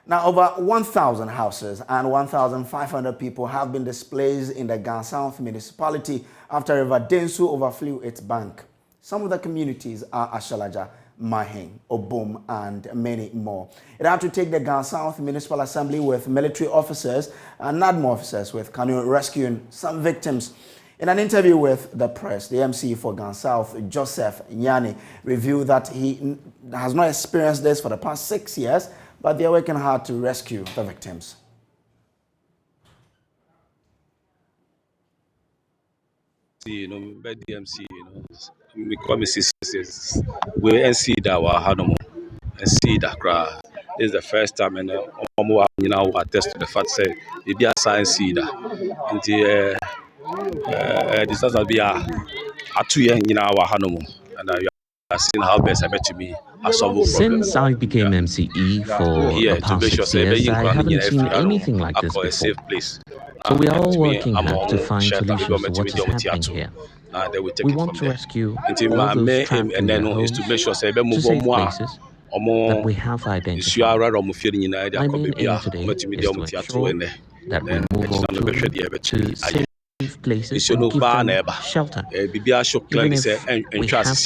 Now, over 1,000 houses and 1,500 people have been displaced in the Gan South municipality after River Densu overflew its bank. Some of the communities are Ashalaja, Mahing, Obum, and many more. It had to take the Gan South Municipal Assembly with military officers and NADMO officers with canoe rescuing some victims. In an interview with the press, the MC for Gan South, Joseph Nyani, revealed that he has not experienced this for the past 6 years, but they're working hard to rescue the victims. DMC, we NC that were Hanomo, NC that cry. This is the first time, and attest to the fact say it be a science that. And this will be a 2 year in our Hanomo, and I have seen how best I bet to me a solve Since I became MCE for the past 6 years, I haven't seen anything like this before. So we are all working hard to find solutions to what is happening here. We want to rescue all those trapped in their homes to safe places that we have identified. My main aim today is to ensure that we move all children to safe places and give them shelter. Even if we have to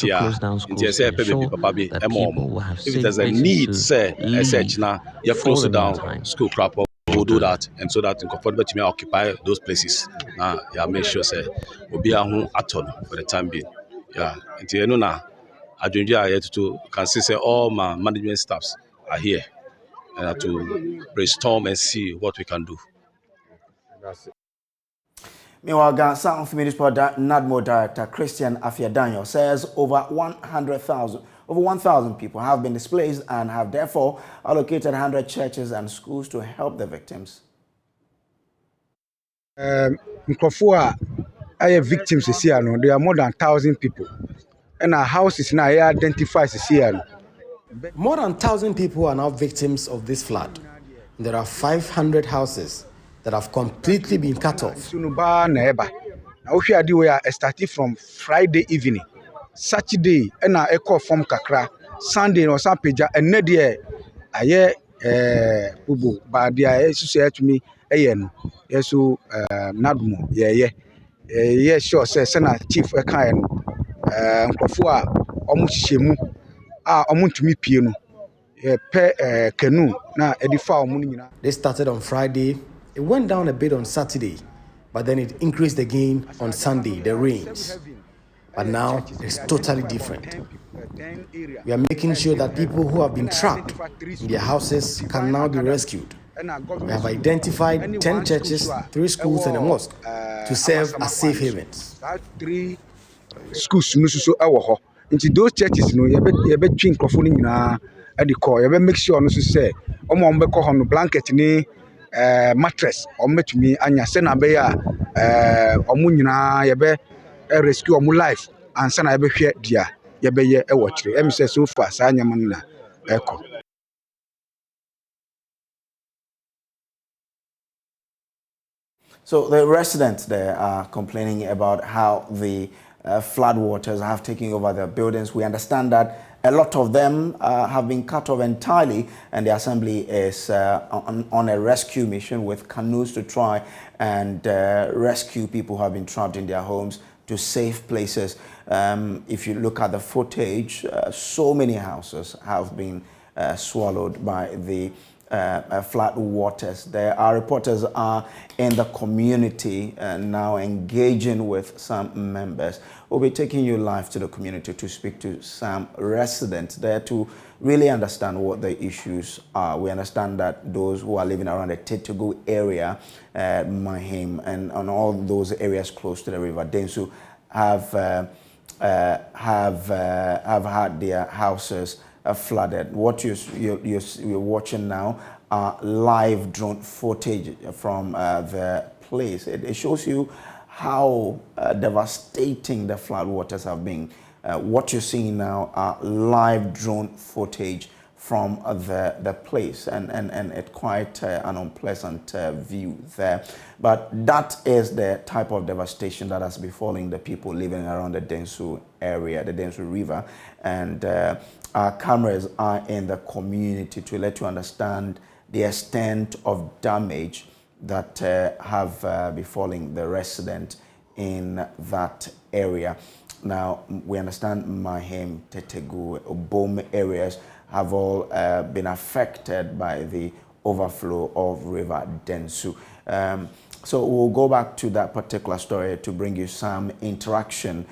close down schools to ensure that people will have safe places to leave for the meantime. We'll do that, and so that in comfortable to occupy those places. Yeah, make sure say we'll be home at all for the time being. Yeah, until you know now, I here to can say all my management staffs are here and to brainstorm and see what we can do. Meanwhile, Gan South Municipal NADMO Director Christian Afiadaniel says over 1,000 people have been displaced and have therefore allocated 100 churches and schools to help the victims. Nkofua victims this year, no, there are more than 1,000 people, and our houses now identified this year. More than 1,000 people are now victims of this flood. There are 500 houses that have completely been cut off. Now we are starting from Friday evening, Saturday, and I echo from Kakra, Sunday or Sampeja, and Nedia. Aye, Bubu, but they are said to me, Ayen, Yesu, Nadmo, yeah, sure, says Senna Chief Ekayan, Nkofua, almost Shemu, to me piano, pe canoe, now edify money. They started on Friday. It went down a bit on Saturday, but then it increased again on Sunday, the rains. But now it's totally different. We are making sure that people who have been trapped in their houses can now be rescued. We have identified 10 churches, 3 schools, and a mosque to serve as safe havens. 3 schools, into those churches, you be drink coffee at the core. You make sure to say, on blanket. Mattress or met me anya sena be ya omunyina ye be rescue omu life and sena be hwe dia ye be ye e watchre em say so far sa anya man na eko. So the residents there are complaining about how the flood waters have taken over their buildings. We understand that a lot of them have been cut off entirely, and the assembly is on a rescue mission with canoes to try and rescue people who have been trapped in their homes to safe places. If you look at the footage, so many houses have been swallowed by the flood waters. There are reporters are in the community now engaging with some members. We'll be taking you live to the community to speak to some residents there to really understand what the issues are. We understand that those who are living around the Tetogo area, Mahim, and on all those areas close to the river Densu have had their houses flooded. What you're watching now are live drone footage from the place. It shows you how devastating the flood waters have been. What you're seeing now are live drone footage from the place, and it's quite an unpleasant view there. But that is the type of devastation that has befallen the people living around the Densu area, the Densu River, and our cameras are in the community to let you understand the extent of damage that have befallen the resident in that area. Now, we understand Mahim, Tetegu, Obom areas have all been affected by the overflow of River Densu. So we'll go back to that particular story to bring you some interaction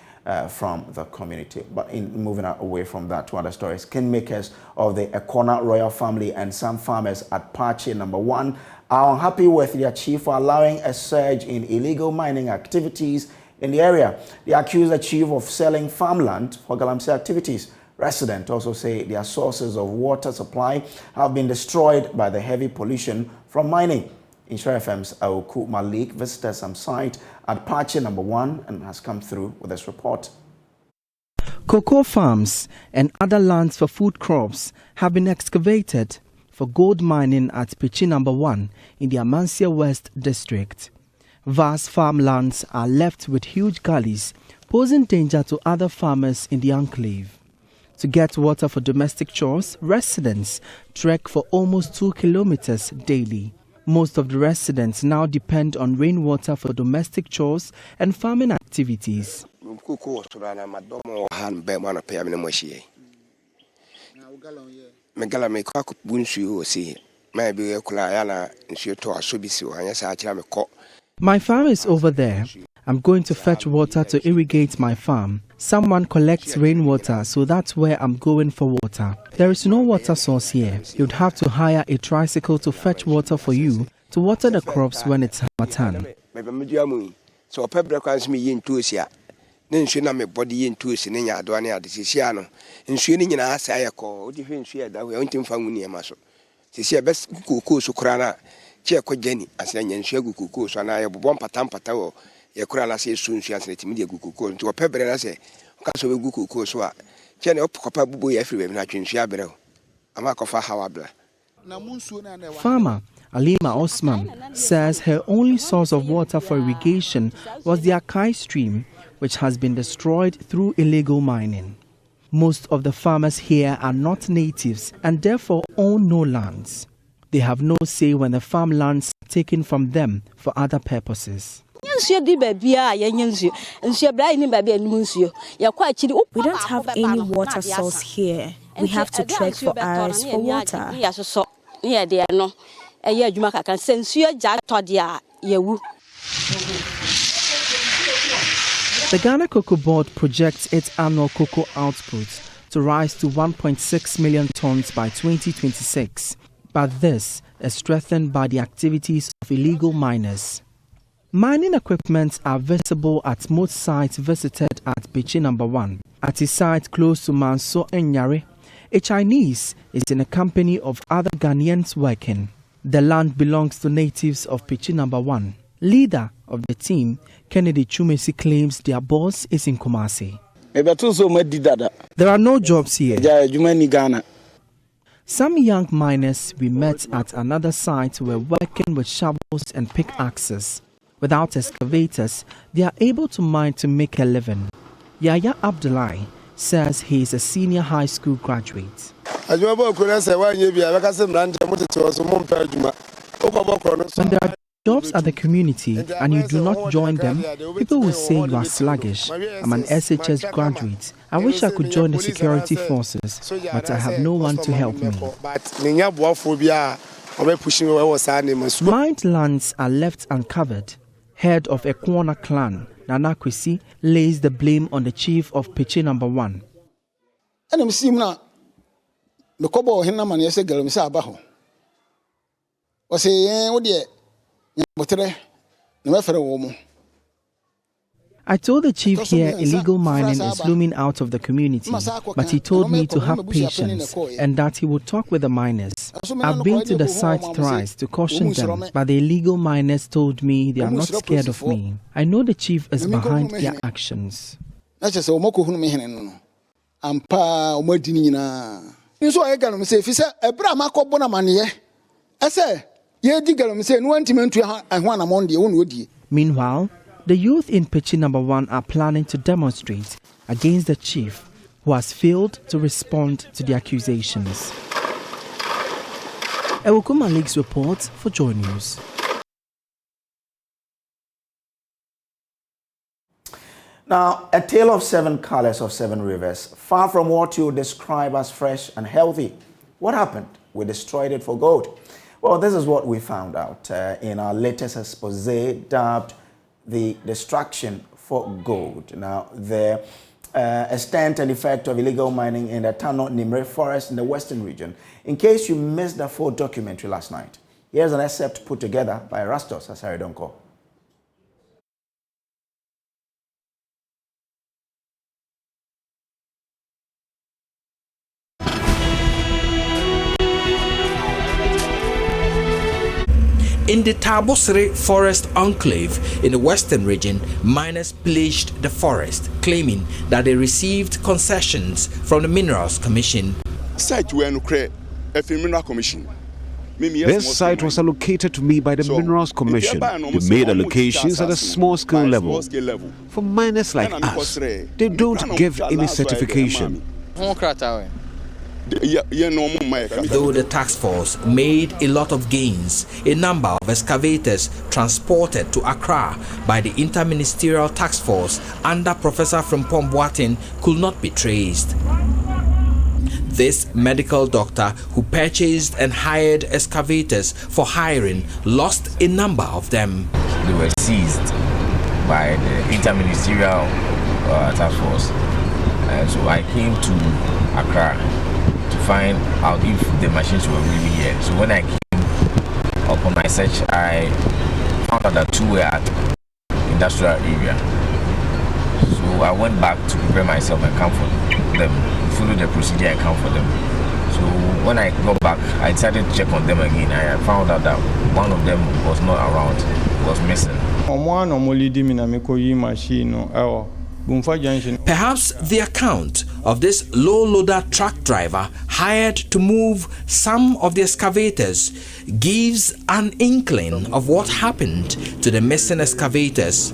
from the community. But in moving away from that to other stories, kingmakers of the Ekona royal family and some farmers at Pache number 1 are unhappy with their chief for allowing a surge in illegal mining activities in the area. They accuse the chief of selling farmland for galamsey activities. Residents also say their sources of water supply have been destroyed by the heavy pollution from mining. Insure FM's Aoku Malik visited some site at Pache number 1 and has come through with this report. Cocoa farms and other lands for food crops have been excavated for gold mining at Pache number 1 in the Amansia West district. Vast farmlands are left with huge gullies, posing danger to other farmers in the enclave. To get water for domestic chores, residents trek for almost 2 kilometers daily. Most of the residents now depend on rainwater for domestic chores and farming activities. My farm is over there. I'm going to fetch water to irrigate my farm. Someone collects rainwater, so that's where I'm going for water. There is no water source here. You'd have to hire a tricycle to fetch water for you to water the crops when it's Hamatan. Farmer Alima Osman says her only source of water for irrigation was the Akai stream, which has been destroyed through illegal mining. Most of the farmers here are not natives and therefore own no lands. They have no say when the farmlands are taken from them for other purposes. We don't have any water source here. We have to trek for hours for water. The Ghana Cocoa Board projects its annual cocoa output to rise to 1.6 million tons by 2026. But this is strengthened by the activities of illegal miners. Mining equipment are visible at most sites visited at Pache number 1. At a site close to Manso Enyare, a Chinese is in a company of other Ghanaians working. The land belongs to natives of Pache number 1. Leader of the team, Kennedy Chumesi, claims their boss is in Kumasi. There are no jobs here. Some young miners we met at another site were working with shovels and pickaxes. Without excavators, they are able to mine to make a living. Yaya Abdullahi says he is a senior high school graduate. When there are jobs at the community and you do not join them, people will say you are sluggish. I'm an SHS graduate. I wish I could join the security forces, but I have no one to help me. Mined lands are left uncovered. Head of Ekwana clan, Nana Kwesi, lays the blame on the chief of Pache number 1. I told the chief here illegal mining is looming out of the community, but he told me to have patience and that he would talk with the miners. I've been to the site thrice to caution them, but the illegal miners told me they are not scared of me. I know the chief is behind their actions. Meanwhile, the youth in Pache number 1 are planning to demonstrate against the chief, who has failed to respond to the accusations. Ewoko Malik's report for JoyNews. Now, a tale of 7 colors of 7 rivers, far from what you describe as fresh and healthy. What happened? We destroyed it for gold. Well, this is what we found out in our latest expose dubbed The Destruction for Gold. Now, the extent and effect of illegal mining in the Tano Nimre forest in the western region. In case you missed the full documentary last night, here's an excerpt put together by Rastos Asaridonko. In the Tabosere Forest Enclave in the western region, miners pillaged the forest, claiming that they received concessions from the Minerals Commission. This site was allocated to me by the Minerals Commission. They made allocations at a small-scale level. For miners like us, they don't give any certification. Though the task force made a lot of gains, a number of excavators transported to Accra by the Interministerial Task Force under Professor Frimpong Boateng could not be traced. This medical doctor who purchased and hired excavators for hiring lost a number of them. They were seized by the Interministerial Task Force. So I came to Accra to find out if the machines were really here. So when I came upon my search, I found out that 2 were at industrial area. So I went back to prepare myself and come for them, follow the procedure and come for them. So when I got back, I decided to check on them again. I found out that one of them was not around, was missing. Perhaps the account of this low-loader truck driver hired to move some of the excavators gives an inkling of what happened to the missing excavators.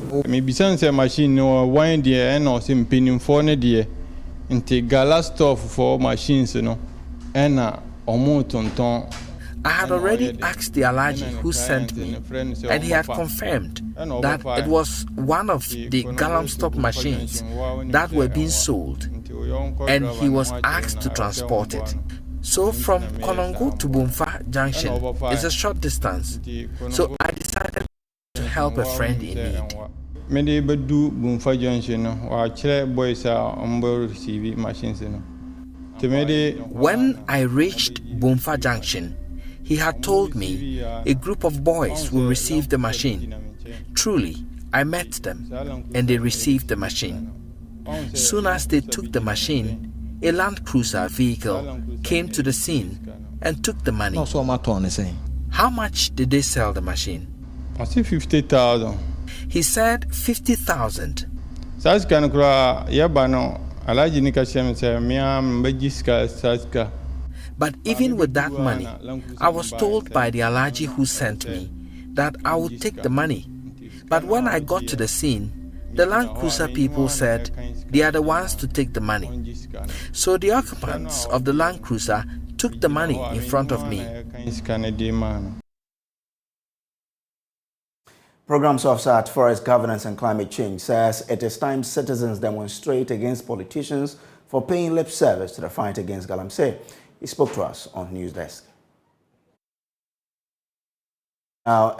I had already asked the Alhaji who sent me, and he had confirmed that it was one of the Galamstop machines that were being sold, and he was asked to transport it. So from Konongo to Bumfa Junction is a short distance, so I decided to help a friend in need. When I reached Bumfa Junction, he had told me a group of boys will receive the machine. Truly, I met them and they received the machine. Soon as they took the machine, a Land Cruiser vehicle came to the scene and took the money. How much did they sell the machine? I see 50,000. He said 50,000. But even with that money, I was told by the Alhaji who sent me that I would take the money. But when I got to the scene, the Land Cruiser people said they are the ones to take the money. So the occupants of the Land Cruiser took the money in front of me. Programs Officer at Forest Governance and Climate Change says it is time citizens demonstrate against politicians for paying lip service to the fight against galamsey. He spoke to us on News Desk. Now,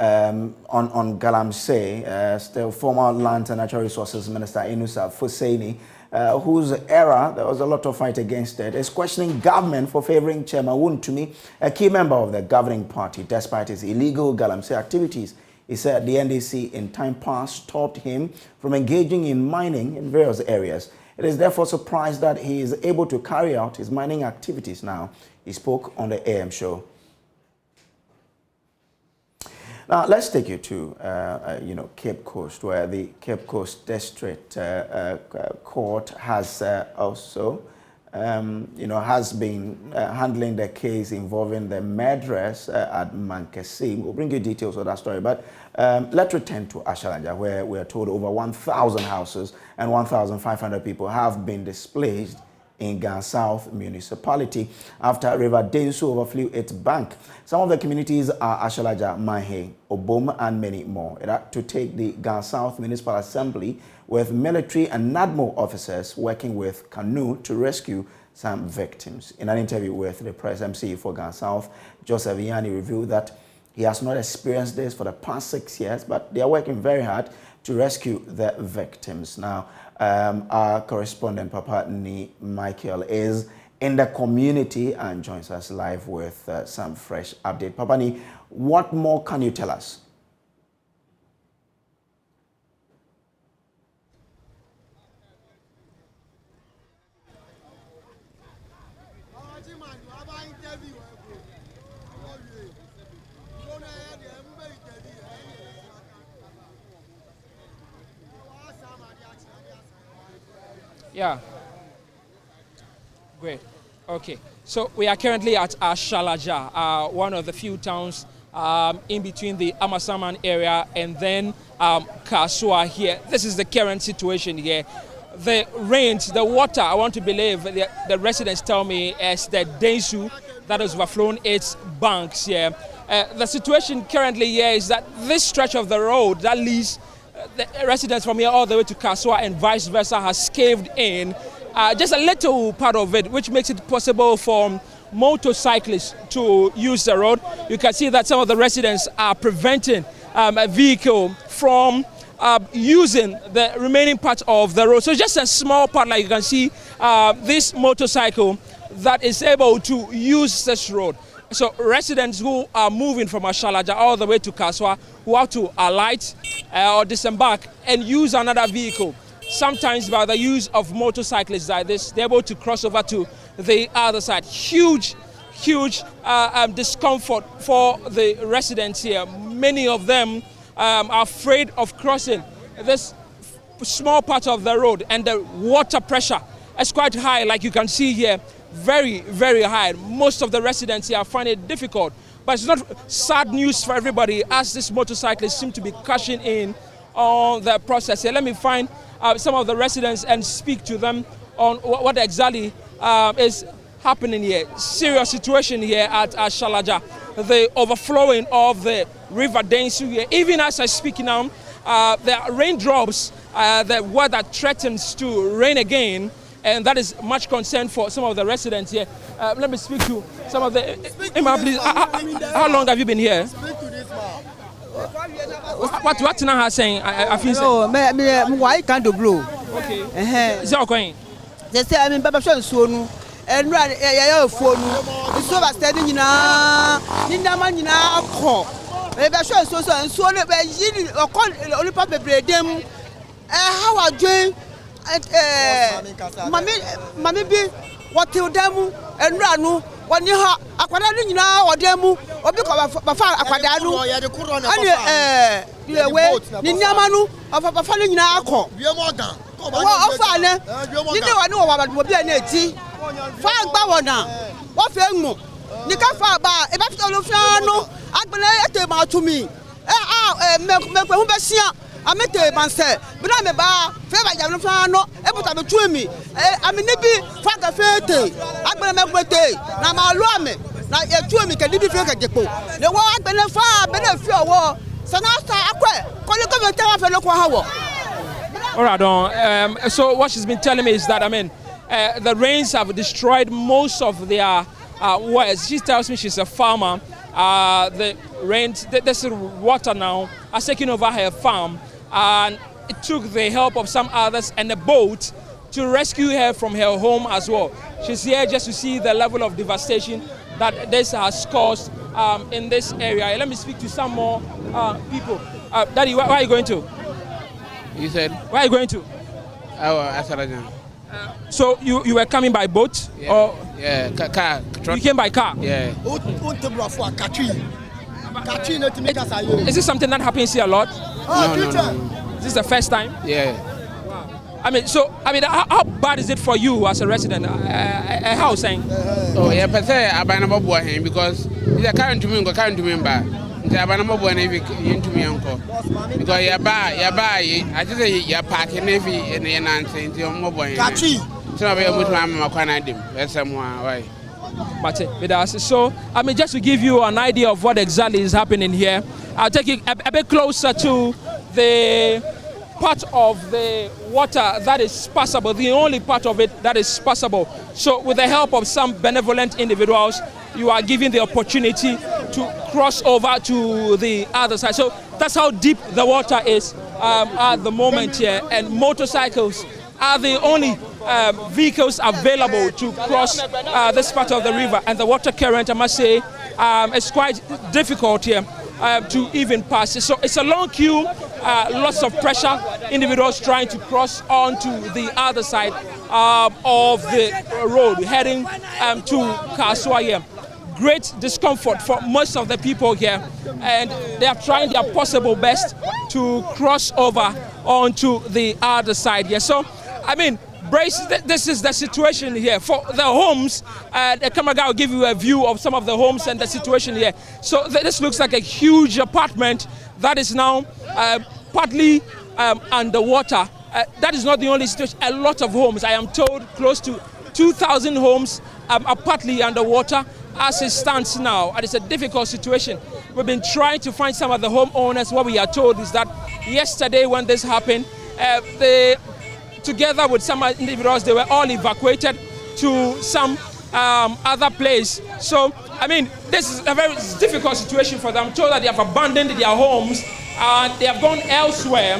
on galamsey, still former Land and Natural Resources Minister Inusa Fuseni, whose era there was a lot of fight against it, is questioning government for favoring Chairman Wuntumi, a key member of the governing party, despite his illegal galamsey activities. He said the NDC in time past stopped him from engaging in mining in various areas. It is therefore surprised that he is able to carry out his mining activities now. He spoke on the AM show. Now, let's take you to, Cape Coast, where the Cape Coast District Court has also, has been handling the case involving the murderers at Mankesi. We'll bring you details of that story, but let's return to Ashalanja, where we are told over 1,000 houses and 1,500 people have been displaced in Gan South municipality after River Densu overflew its bank. Some of the communities are Ashalaja, Mahe, Obom, and many more. It had to take the Gan South Municipal Assembly with military and NADMO officers working with canoe to rescue some victims. In an interview with the press MC for Gan South, Joseph Iyani revealed that he has not experienced this for the past 6 years, but they are working very hard to rescue the victims. Now, our correspondent, Papa Ni Michael, is in the community and joins us live with some fresh update. Papa Ni, what more can you tell us? Yeah. Great. Okay. So we are currently at Ashalaja, one of the few towns in between the Amasaman area and then Kasua here. This is the current situation here. The rains, the water, I want to believe the residents tell me, is the Densu that has overflown its banks here. The situation currently here is that this stretch of the road that leads the residents from here all the way to Kasua and vice versa has caved in. Just a little part of it, which makes it possible for motorcyclists to use the road. You can see that some of the residents are preventing a vehicle from using the remaining part of the road. So just a small part, like you can see, this motorcycle that is able to use this road. So residents who are moving from Ashalaja all the way to Kasua who have to alight or disembark and use another vehicle. Sometimes by the use of motorcyclists like this, they're able to cross over to the other side. Huge discomfort for the residents here. Many of them are afraid of crossing this small part of the road, and the water pressure is quite high, like you can see here. Very, very high. Most of the residents here find it difficult. But it's not sad news for everybody, as these motorcyclists seem to be cashing in on the process here. Let me find some of the residents and speak to them on what exactly is happening here. Serious situation here at Ashalaja. The overflowing of the River Densu here. Even as I speak now, the raindrops, the weather threatens to rain again. And that is much concern for some of the residents here. Let me speak to some of the... Emma, please, how long have you been here? Speak to this man. What now has saying? I feel so. Why can't do blue? Okay. Is that going? They say I'm in Babashon Sonu. And run a phone. It's so standing in a Nindaman call. Babashon so and so. Or call only Papa Bredem. How are you? Mammy be what till them and ranu when you have a quadrinu now or demu or because of a quadrinu and you away Ninamanu of a falling in our call. You are more than you know what would be an 80 5 Bawana. What film? Nika Faba, a Baptist I believe about to me. I met a man say, but I'm a bar, Feva Yamano, able to between me. I mean, maybe Father Fete, I'm going to make day. Now, my Lame, like a 2 me can be fake at Depo. The war I've been a far better fear war. So now start a call you come and tell us a local hour. All right, so what she's been telling me is that, I mean, the rains have destroyed most of their wells. She tells me she's a farmer. The rains, there's water now, has taken over her farm. And it took the help of some others and a boat to rescue her from her home as well. She's here just to see the level of devastation that this has caused in this area. Let me speak to some more people. Daddy, where are you going to? You said? Where are you going to? Asarajan. So you were coming by boat? Yeah. Or yeah, car. You came by car? Yeah. Is this something that happens here a lot? No. Is this the first time? Yeah. Wow. I mean, how bad is it for you as a resident? How saying? Oh, yeah, but I buy no more him because he's a current to me, but I buy no more into me uncle. Because you buy, I just say you're parking if you and answer into your mobile. So I am with my Makanadim. That's why. So, I mean, just to give you an idea of what exactly is happening here, I'll take you a bit closer to the part of the water that is passable, the only part of it that is passable. So, with the help of some benevolent individuals, you are given the opportunity to cross over to the other side. So, that's how deep the water is at the moment here, and motorcycles are the only vehicles available to cross this part of the river, and the water current, I must say, is quite difficult here to even pass. So it's a long queue, lots of pressure, individuals trying to cross onto the other side of the road, heading to Kasua here. Great discomfort for most of the people here, and they are trying their possible best to cross over onto the other side here. So, I mean, Brace, this is the situation here. For the homes, the camera guy will give you a view of some of the homes and the situation here. So this looks like a huge apartment that is now partly underwater. That is not the only situation. A lot of homes, I am told, close to 2,000 homes are partly underwater as it stands now. And it's a difficult situation. We've been trying to find some of the homeowners. What we are told is that yesterday when this happened, together with some individuals, they were all evacuated to some other place. So, I mean, this is a very difficult situation for them. I'm told that they have abandoned their homes and they have gone elsewhere.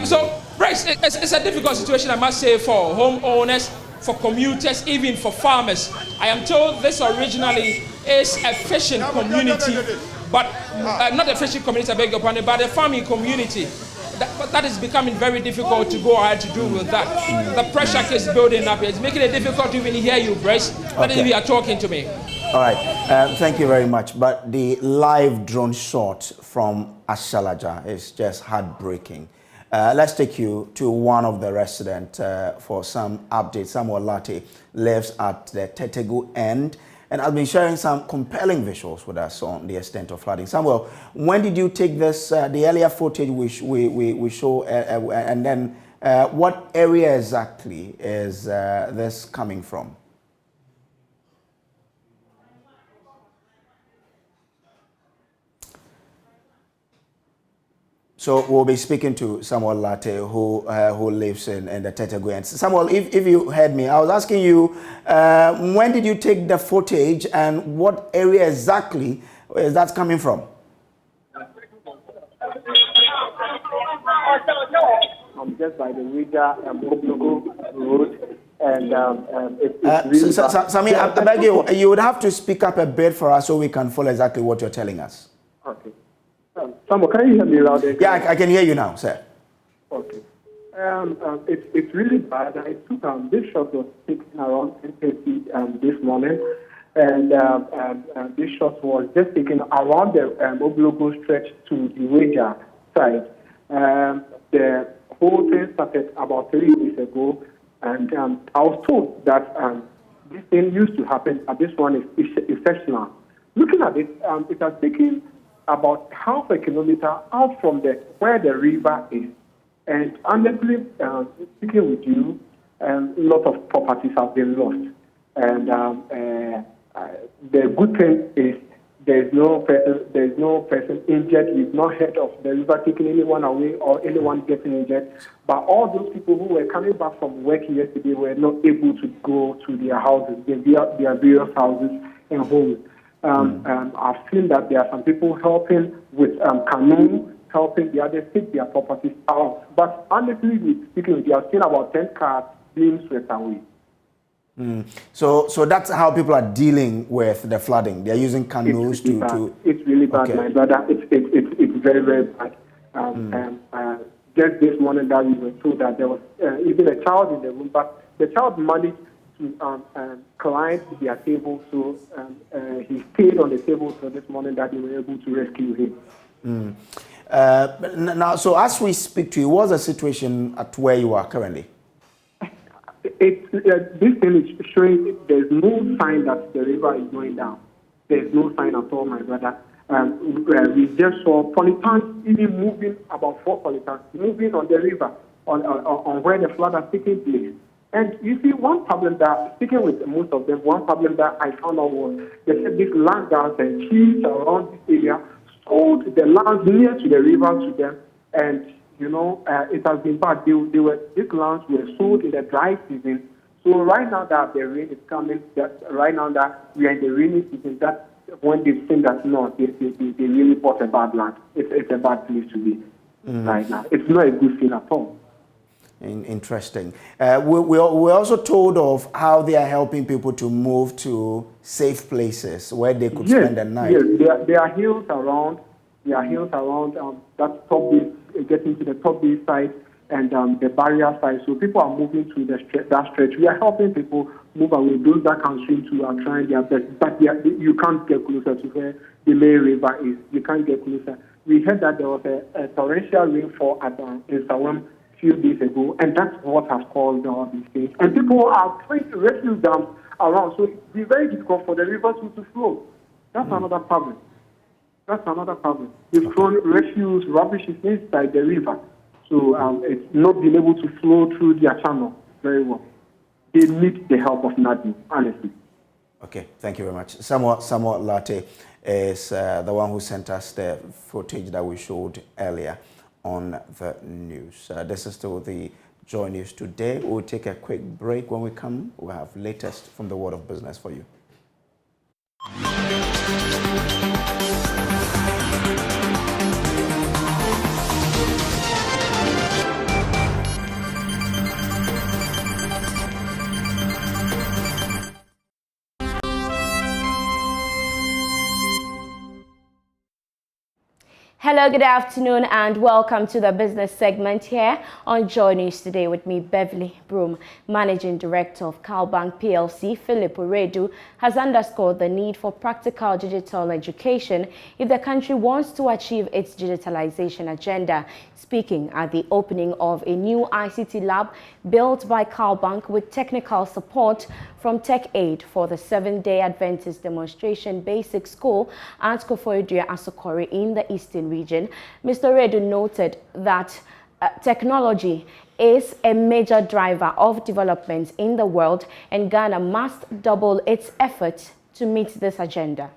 So, Bryce, it's a difficult situation, I must say, for homeowners, for commuters, even for farmers. I am told this originally is a fishing community, but not a fishing community, I beg your pardon, but a farming community. But that is becoming very difficult to go ahead to do with that. The pressure is building up. It's making it difficult to even hear you, Bryce. That is, you are talking to me. All right. Thank you very much. But the live drone shot from Ashalaja is just heartbreaking. Let's take you to one of the residents for some updates. Samuel Latte lives at the Tetegu end and has been sharing some compelling visuals with us on the extent of flooding. Samuel, when did you take this, the earlier footage we show, and then what area exactly is this coming from? So we'll be speaking to Samuel Latte, who lives in the Tetegu end. Samuel, if you heard me, I was asking you, when did you take the footage and what area exactly is that coming from? I'm just by the Riga road, and it's really Sammy, I beg you would have to speak up a bit for us so we can follow exactly what you're telling us. Okay. Samuel, can you hear me loud? Yeah, I can hear you now, sir. Okay. It's really bad. I took this shot was taken around 10:30 this morning, and this shot was just taken around the Oblogo stretch to the Wager side. The whole thing started about 3 days ago, and I was told that this thing used to happen, but this one is exceptional. Looking at it, it has taken about half a kilometer out from where the river is. And honestly, speaking with you, a lot of properties have been lost. And the good thing is there's no person injured. We've not heard of the river taking anyone away or anyone getting injured. But all those people who were coming back from work yesterday were not able to go to their houses, their various houses and homes. I've seen that there are some people helping with canoe, helping the others take their properties out. But honestly, speaking with you, I've seen about 10 cars being swept away. So that's how people are dealing with the flooding. They're using canoes to. It's really bad, okay. My brother. It's very, very bad. Just this morning that we were told that there was even a child in the room, but the child managed to climb their table, so he stayed on the table. So this morning that they were able to rescue him. Now, so as we speak to you, what's the situation at where you are currently? This thing is showing there's no sign that the river is going down. There's no sign at all, my brother. We just saw polytons even moving, about 4 polytons moving on the river, on where the flood has taken place. And you see, one problem that, speaking with most of them, one problem that I found out was they said these landlords and chiefs around this area sold the land near to the river to them, and it has been bad. These lands were sold in the dry season. So right now that the rain is coming, right now that we are in the rainy season, that's when they think that no, they really bought a bad land. It's a bad place to be right now. It's not a good thing at all. Interesting. We're also told of how they are helping people to move to safe places where they could spend the night. Yes, there are hills around. There are hills around that top base, getting to the top base side and the barrier side. So people are moving to that stretch. We are helping people move away. Those that can swim too are trying their best, but you can't get closer to where the main river is. You can't get closer. We heard that there was a torrential rainfall in Sawam few days ago, and that's what has caused all these things. And people are trying to rescue dams around, so it's been very difficult for the rivers to flow. That's another problem. They've thrown refuse, rubbish inside the river, so it's not been able to flow through their channel very well. They need the help of NADI, honestly. Okay, thank you very much. Samuel Latte is the one who sent us the footage that we showed earlier on the news. This is still the Joy News today. We'll take a quick break. When we come, we'll have latest from the world of business for you. Hello, good afternoon, and welcome to the business segment here on Joy News today with me, Beverly Broom. Managing Director of CalBank PLC, Philip Oredu, has underscored the need for practical digital education if the country wants to achieve its digitalization agenda. Speaking at the opening of a new ICT lab built by CalBank with technical support from TechAid for the 7-day Adventist Demonstration Basic School at Koforidua Asokore in the Eastern region, Mr. Redu noted that technology is a major driver of development in the world, and Ghana must double its efforts to meet this agenda.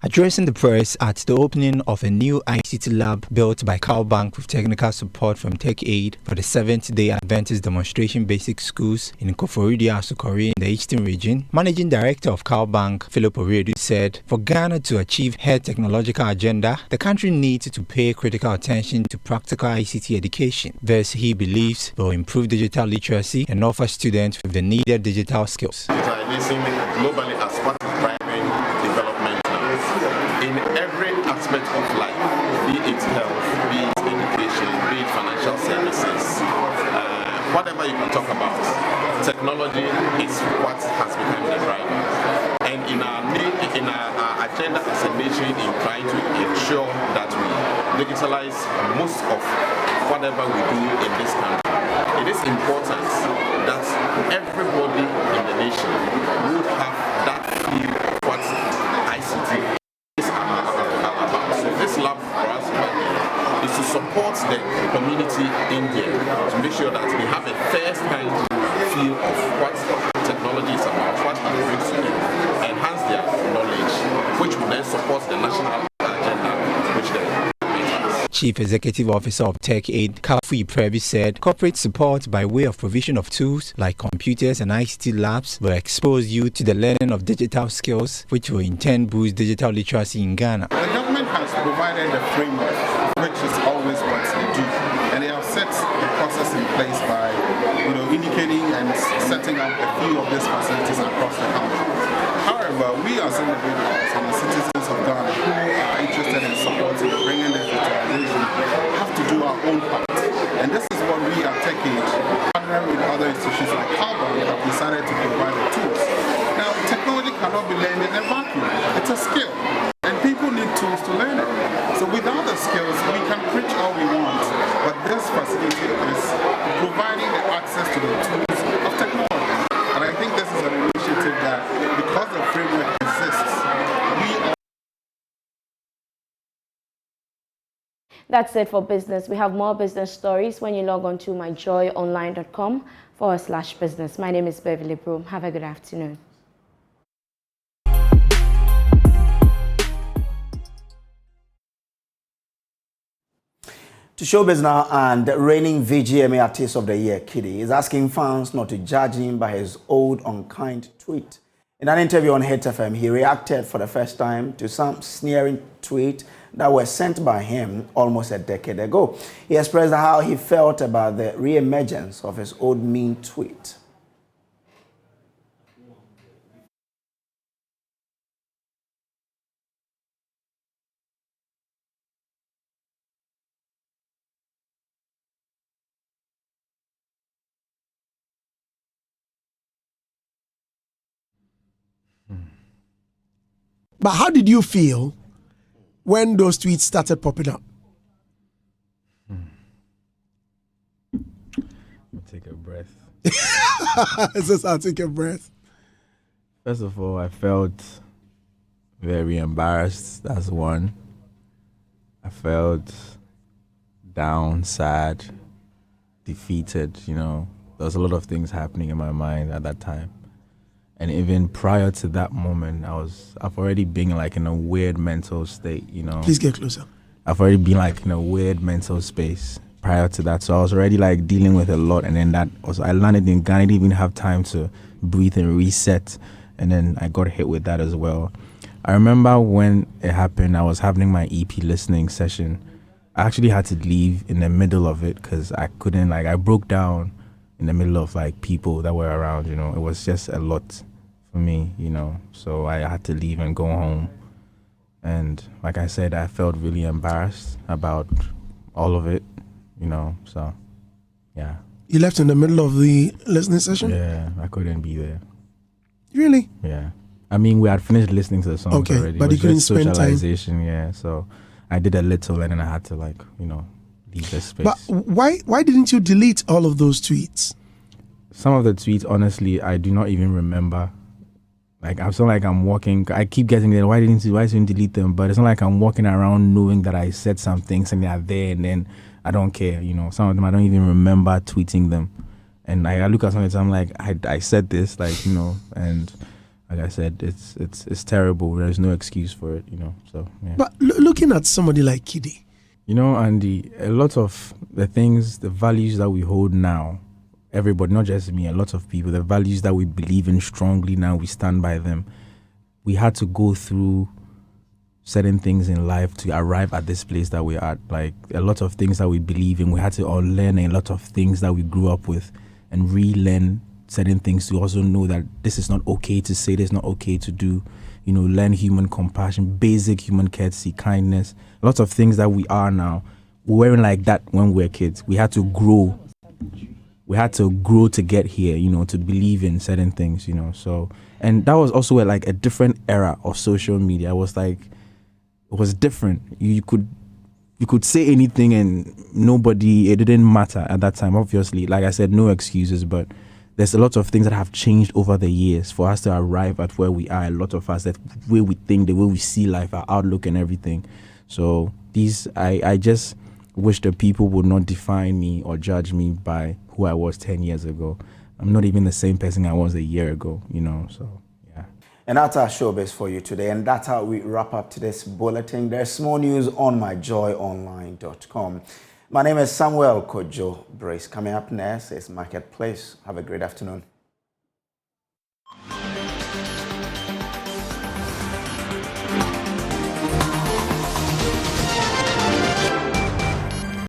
Addressing the press at the opening of a new ICT lab built by CalBank with technical support from TechAid for the 7th-day Adventist Demonstration Basic Schools in Koforidua Asokore in the Eastern region, Managing Director of CalBank, Philip Oredu, said for Ghana to achieve her technological agenda, the country needs to pay critical attention to practical ICT education. Thus, he believes will improve digital literacy and offer students with the needed digital skills. Digitalizing globally as part of driving development in every aspect of life, be it health, be it education, be it financial services, whatever you can talk about, technology is what has become the driver. And in our agenda as a nation in trying to ensure that we digitalize most of whatever we do in this country, it is important that everybody in the nation would have that feel of what ICT is about. So this lab for us is to support the community in here to make sure that they have a first-hand feel of what technology is about, what it brings to them, enhance their knowledge, which will then support the national agenda, which they Chief Executive Officer of TechAid, Kafui Prebi, said corporate support by way of provision of tools like computers and ICT labs will expose youth to the learning of digital skills, which will in turn boost digital literacy in Ghana. The government has provided the framework, which is always what they do, and they have set the process in place by, indicating and setting up a few of these facilities across the country. However, we as individuals and the citizens of Ghana who are interested in supporting bringing this digitalization have to do our own part. And this is what we are taking, partnering with other institutions like CalBank, have decided to provide the tools. Now, technology cannot be learned in a vacuum. It's a skill, and people need tools to learn it. So without the skills, we can preach all we want, but this facility is providing the access to the tools of technology. And I think this is an initiative that, because the framework exists, That's it for business. We have more business stories when you log on to myjoyonline.com/business. My name is Beverly Broom. Have a good afternoon. To showbiz now, and the reigning VGMA Artist of the Year, Kiddy, is asking fans not to judge him by his old unkind tweet. In an interview on Hit FM, he reacted for the first time to some sneering tweets that were sent by him almost a decade ago. He expressed how he felt about the re-emergence of his old mean tweet. But how did you feel when those tweets started popping up? Take a breath. I'll take a breath. First of all, I felt very embarrassed. That's one. I felt down, sad, defeated. You know, there was a lot of things happening in my mind at that time. And even prior to that moment, I've already been like in a weird mental state, you know. Please get closer. I've already been like in a weird mental space prior to that. So I was already like dealing with a lot. And then I landed in Ghana, I didn't even have time to breathe and reset. And then I got hit with that as well. I remember when it happened, I was having my EP listening session. I actually had to leave in the middle of it because I couldn't, like, I broke down in the middle of like people that were around, you know. It was just a lot for me, you know. So I had to leave and go home. And like I said, I felt really embarrassed about all of it, you know. So yeah. You left in the middle of the listening session? Yeah, I couldn't be there. Really? Yeah. I mean, we had finished listening to the songs already. But you couldn't spend socialization, yeah. So I did a little and then I had to, like, you know, leave the space. But why didn't you delete all of those tweets? Some of the tweets, honestly, I do not even remember. Like, I'm so like I'm walking. I keep getting there. Why didn't you delete them? But it's not like I'm walking around knowing that I said some things and they are there, and then I don't care. You know, some of them I don't even remember tweeting them. And I look at some of them, I'm like, I said this, like, you know, and like I said, it's terrible. There's no excuse for it, you know. So yeah. But looking at somebody like Kiddy, you know, Andy, a lot of the things, the values that we hold now, everybody, not just me, a lot of people, the values that we believe in strongly now, we stand by them. We had to go through certain things in life to arrive at this place that we're at. Like, a lot of things that we believe in, we had to unlearn a lot of things that we grew up with and relearn certain things to also know that this is not okay to say, this is not okay to do. You know, learn human compassion, basic human courtesy, kindness. Lots of things that we are now, we weren't like that when we were kids. We had to grow. We had to grow to get here, you know, to believe in certain things, you know. So, and that was also like a different era of social media. It was like, it was different. You could say anything and nobody, it didn't matter at that time. Obviously, like I said, no excuses, but there's a lot of things that have changed over the years for us to arrive at where we are. A lot of us, that way we think, the way we see life, our outlook and everything. So I just wish that people would not define me or judge me by who I was 10 years ago. I'm not even the same person I was a year ago, you know, so yeah. And that's our showbiz for you today. And that's how we wrap up today's bulletin. There's more news on myjoyonline.com. My name is Samuel Kojo Brace. Coming up next is Marketplace. Have a great afternoon.